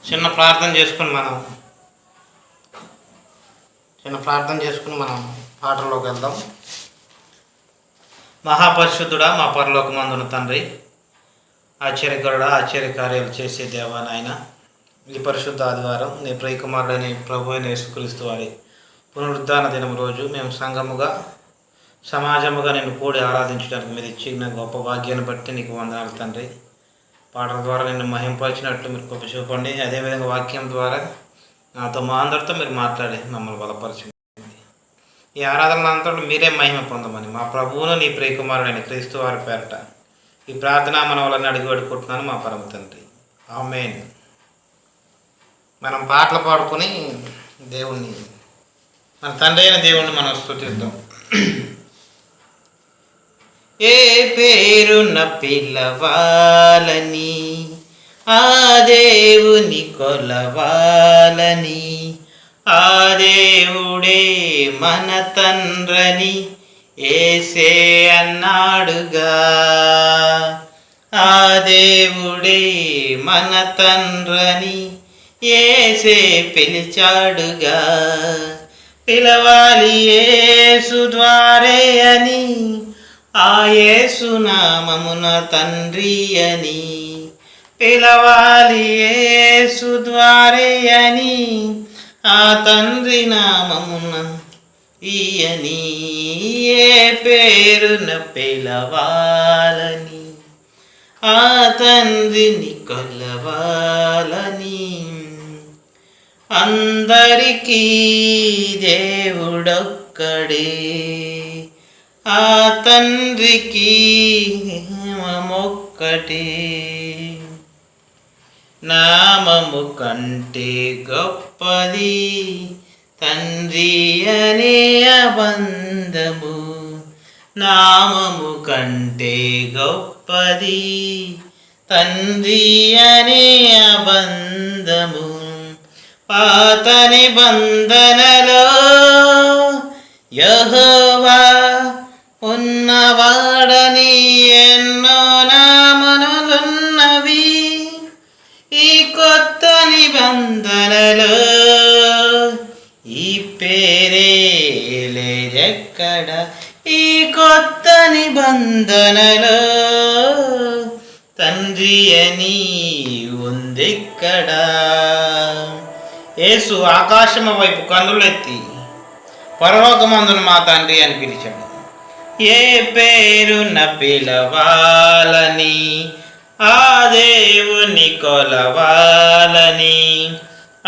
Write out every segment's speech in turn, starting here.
చిన్న ప్రార్థన చేసుకుని మనం పాటల్లోకి వెళ్దాం. మహాపరిశుద్ధుడా, మా పరలోకమందున తండ్రి, ఆశ్చర్యకరుడా, ఆశ్చర్యకార్యాలు చేసే దేవా నాయన, ఈ పరిశుద్ధ ఆదివారం నీ ప్రియకుమారుడని ప్రభు అయిన యేసుక్రీస్తు వారి పునరుద్ధాన దినం రోజు మేము సంఘముగా సమాజముగా నిన్ను కూడి ఆరాధించడానికి మీరు ఇచ్చిన గొప్ప భాగ్యాన్ని బట్టి నీకు వందనాలు తండ్రి. పాటల ద్వారా నిన్ను మహింపరిచినట్లు మీరు గొప్ప చూపండి. అదేవిధంగా వాక్యం ద్వారా నాతో మా అందరితో మీరు మాట్లాడి మమ్మల్ని బలపరచండి. ఈ ఆరాధన అంతట్లో మీరే మహిమ పొందమని మా ప్రభువును నీ ప్రియకుమారుడైన క్రీస్తు వారి పేరట ఈ ప్రార్థన మన వాళ్ళని అడిగి పెట్టుకుంటున్నాను మా పరమ తండ్రి, ఆమేన్. మనం పాటలు పాడుకొని దేవుణ్ణి, మన తండ్రి అయిన దేవుణ్ణి మనం స్తుతిద్దాం. ఏ పేరున పిలవాలని ఆ దేవుని కొలవాలని, ఆ దేవుడే మన తండ్రని యేసే అన్నాడుగా. ఆ దేవుడే మన తండ్రని యేసే పిలిచాడుగా. పిలవాలి యేసు ద్వారే అని, ఆ యేసు నామమున తండ్రి అని. పిలవాలి యేసు ద్వారే అని, ఆ తండ్రి నామమున ఈయని. ఏ పేరున పిలవాలని ఆ తండ్రిని కొలవాలని. అందరికీ దేవుడొక్కడే, ఆ తండ్రికి నామమొక్కటే. నామము కంటే గొప్పది తండ్రి అనే అబంధము. నామము కంటే గొప్పది తండ్రి అనే అబంధము. పాత నిబంధనలో యెహోవా ఉన్నవాడని ఎన్నో నామములున్నవి. ఈ కొత్త నిబంధనలో ఈ పేరే లేదెక్కడ. ఈ కొత్త నిబంధనలో తండ్రి అని ఉందిక్కడ. యేసు ఆకాశము వైపు కన్నులెత్తి పరలోకమందున మా తండ్రి అని పిలిచాడు. ఏ పేరున పిలవాలని ఆ దేవుని కొలవాలని,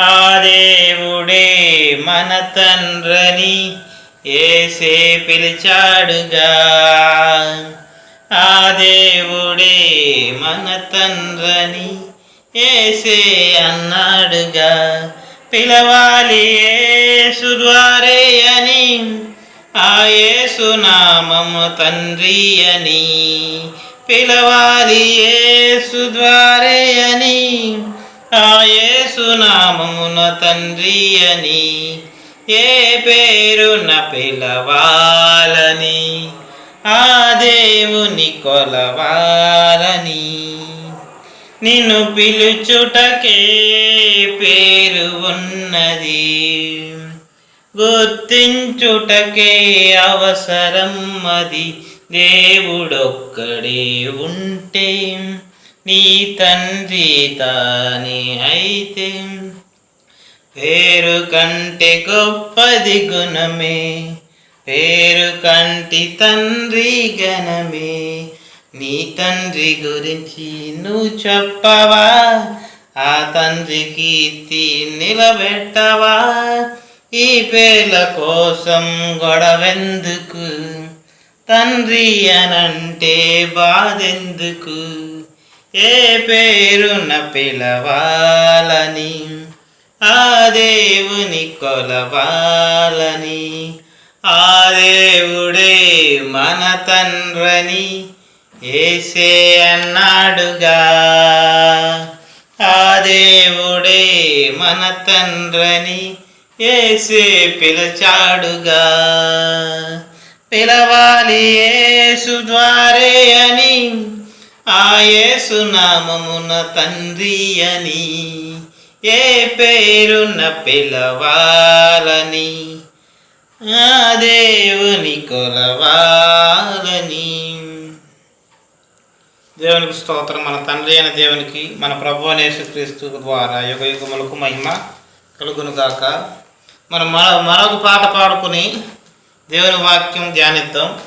ఆ దేవుడే మన తండ్రని యేసే పిలిచాడుగా. ఆ దేవుడే మన తండ్రని యేసే అన్నాడుగా. పిలవాలి యేసు ద్వారే అని, ఆ యేసు నామము తండ్రి అని. పిలవాలి యేసు ద్వారే అని, ఆ యేసు నామమున తండ్రి అని. ఏ పేరున పిలవాలని ఆ దేవుని కొలవాలని. నిన్ను పిలుచుటకే పేరు ఉన్నది, గుర్తించుటకే అవసరం అది. దేవుడొక్కడే ఉంటే నీ తండ్రి తానే అయితే. పేరు కంటే గొప్పది గుణమే, పేరు కంటి తండ్రి గణమే. నీ తండ్రి గురించి నువ్వు చెప్పవా, ఆ తండ్రి కీర్తి నిలబెట్టవా. ఈ పేర్ల కోసం గొడవెందుకు, తండ్రి అనంటే బాధెందుకు. ఏ పేరున పిలవాలని ఆ దేవుని కొలవాలని, ఆ దేవుడే మన తండ్రని యేసే అన్నాడుగా. ఆ దేవుడే మన తండ్రని యేసే పిలిచాడుగా. పిలవాలి యేసు ద్వారే అని, ఆ యేసు నామమున తండ్రి అని. ఏ పేరున్న పిలవాలని ఆ దేవుని కొలవాలని. దేవునికి స్తోత్రం. మన తండ్రి అయిన దేవునికి, మన ప్రభువు అయిన యేసుక్రీస్తు ద్వారా యుగ యుగములకు మహిమ కలుగును గాక. మనం మరొక పాట పాడుకుని దేవుని వాక్యం ధ్యానిద్దాం.